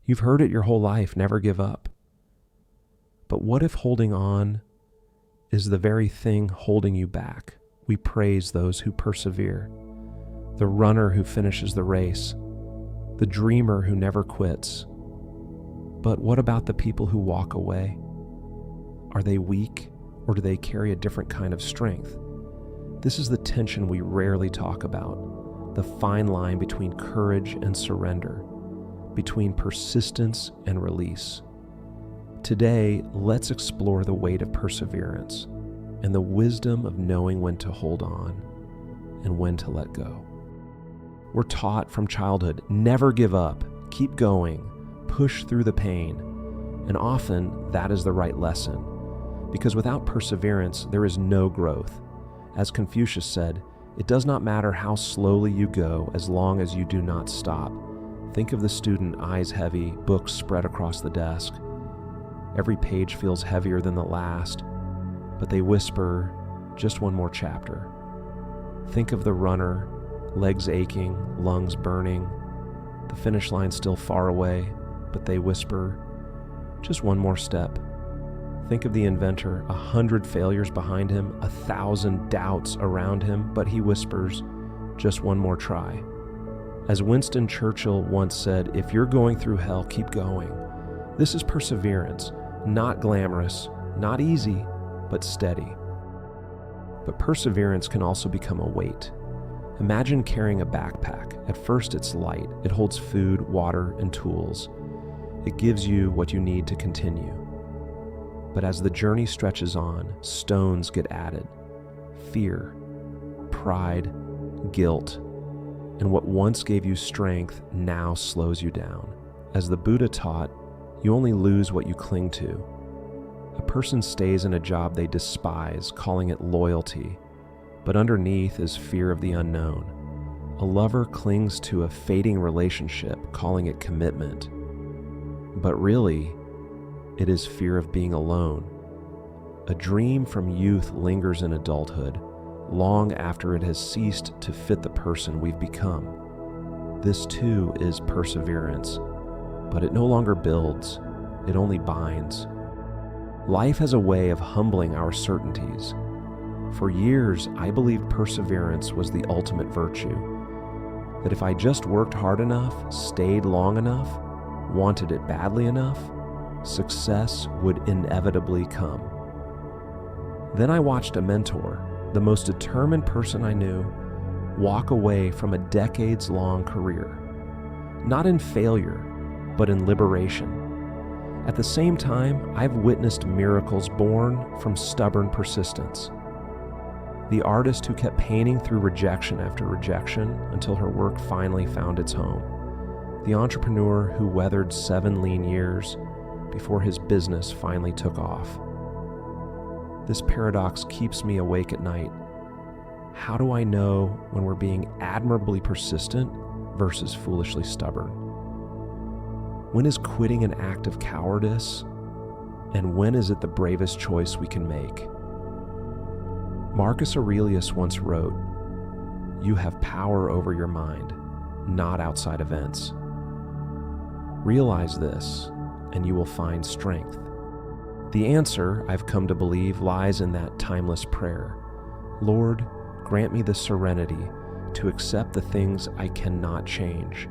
You've heard it your whole life, never give up. But what if holding on is the very thing holding you back? We praise those who persevere, the runner who finishes the race, the dreamer who never quits. But what about the people who walk away? Are they weak, or do they carry a different kind of strength? This is the tension we rarely talk about, the fine line between courage and surrender, between persistence and release. Today, let's explore the weight of perseverance and the wisdom of knowing when to hold on and when to let go. We're taught from childhood, never give up, keep going, push through the pain. And often that is the right lesson, because without perseverance, there is no growth. As Confucius said, it does not matter how slowly you go as long as you do not stop. Think of the student, eyes heavy, books spread across the desk. Every page feels heavier than the last, but they whisper, just one more chapter. Think of the runner, legs aching, lungs burning, the finish line still far away, but they whisper, just one more step. Think of the inventor, 100 failures behind him, 1,000 doubts around him, but he whispers, just one more try. As Winston Churchill once said, if you're going through hell, keep going. This is perseverance, not glamorous, not easy, but steady. But perseverance can also become a weight. Imagine carrying a backpack. At first it's light. It holds food, water, and tools. It gives you what you need to continue. But as the journey stretches on, stones get added. Fear, pride, guilt, and what once gave you strength now slows you down. As the Buddha taught, you only lose what you cling to. A person stays in a job they despise, calling it loyalty, but underneath is fear of the unknown. A lover clings to a fading relationship, calling it commitment, but really, it is fear of being alone. A dream from youth lingers in adulthood, long after it has ceased to fit the person we've become. This too is perseverance, but it no longer builds, it only binds. Life has a way of humbling our certainties. For years, I believed perseverance was the ultimate virtue, that if I just worked hard enough, stayed long enough, wanted it badly enough, success would inevitably come. Then I watched a mentor, the most determined person I knew, walk away from a decades-long career. Not in failure, but in liberation. At the same time, I've witnessed miracles born from stubborn persistence. The artist who kept painting through rejection after rejection until her work finally found its home. The entrepreneur who weathered 7 lean years before his business finally took off. This paradox keeps me awake at night. How do I know when we're being admirably persistent versus foolishly stubborn? When is quitting an act of cowardice? And when is it the bravest choice we can make? Marcus Aurelius once wrote, "You have power over your mind, not outside events." Realize this, and you will find strength. The answer, I've come to believe, lies in that timeless prayer. Lord, grant me the serenity to accept the things I cannot change,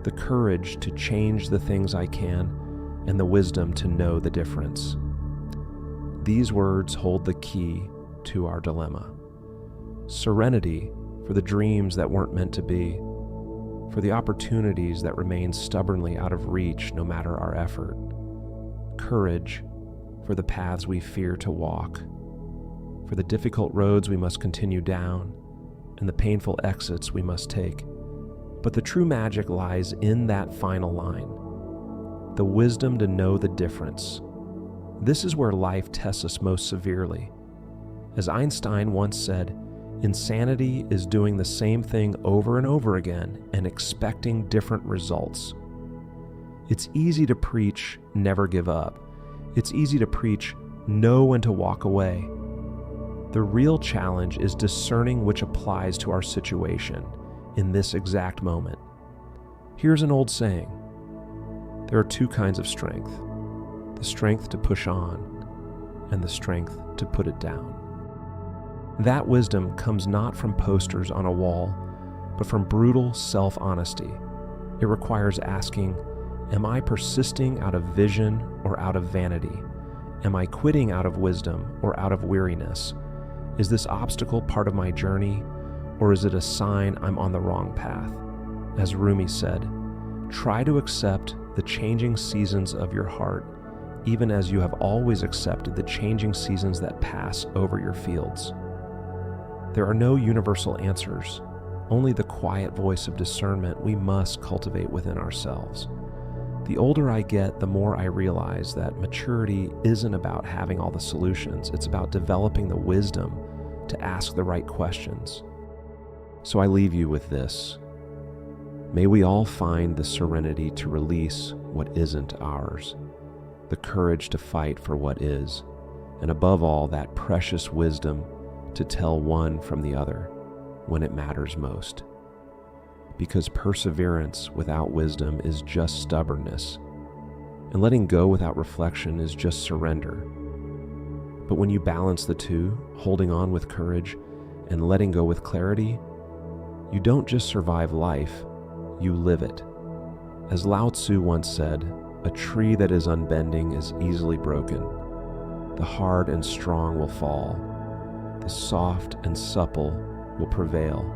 the courage to change the things I can, and the wisdom to know the difference. These words hold the key to our dilemma. Serenity for the dreams that weren't meant to be, for the opportunities that remain stubbornly out of reach no matter our effort. Courage for the paths we fear to walk, for the difficult roads we must continue down, and the painful exits we must take. But the true magic lies in that final line, the wisdom to know the difference. This is where life tests us most severely. As Einstein once said, insanity is doing the same thing over and over again and expecting different results. It's easy to preach, never give up. It's easy to preach, know when to walk away. The real challenge is discerning which applies to our situation in this exact moment. Here's an old saying: There are two kinds of strength: the strength to push on and the strength to put it down. That wisdom comes not from posters on a wall, but from brutal self-honesty. It requires asking, am I persisting out of vision or out of vanity? Am I quitting out of wisdom or out of weariness? Is this obstacle part of my journey, or is it a sign I'm on the wrong path? As Rumi said, try to accept the changing seasons of your heart, even as you have always accepted the changing seasons that pass over your fields. There are no universal answers, only the quiet voice of discernment we must cultivate within ourselves. The older I get, the more I realize that maturity isn't about having all the solutions. It's about developing the wisdom to ask the right questions. So I leave you with this. May we all find the serenity to release what isn't ours, the courage to fight for what is, and above all, that precious wisdom to tell one from the other when it matters most. Because perseverance without wisdom is just stubbornness, and letting go without reflection is just surrender. But when you balance the two, holding on with courage and letting go with clarity, you don't just survive life, you live it. As Lao Tzu once said, a tree that is unbending is easily broken. The hard and strong will fall. The soft and supple will prevail.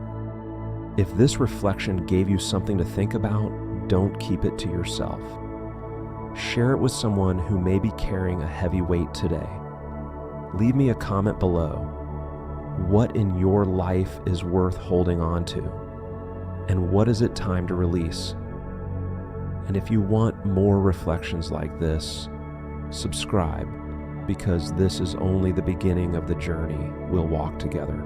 If this reflection gave you something to think about, don't keep it to yourself. Share it with someone who may be carrying a heavy weight today. Leave me a comment below. What in your life is worth holding on to? And what is it time to release? And if you want more reflections like this, subscribe, because this is only the beginning of the journey we'll walk together.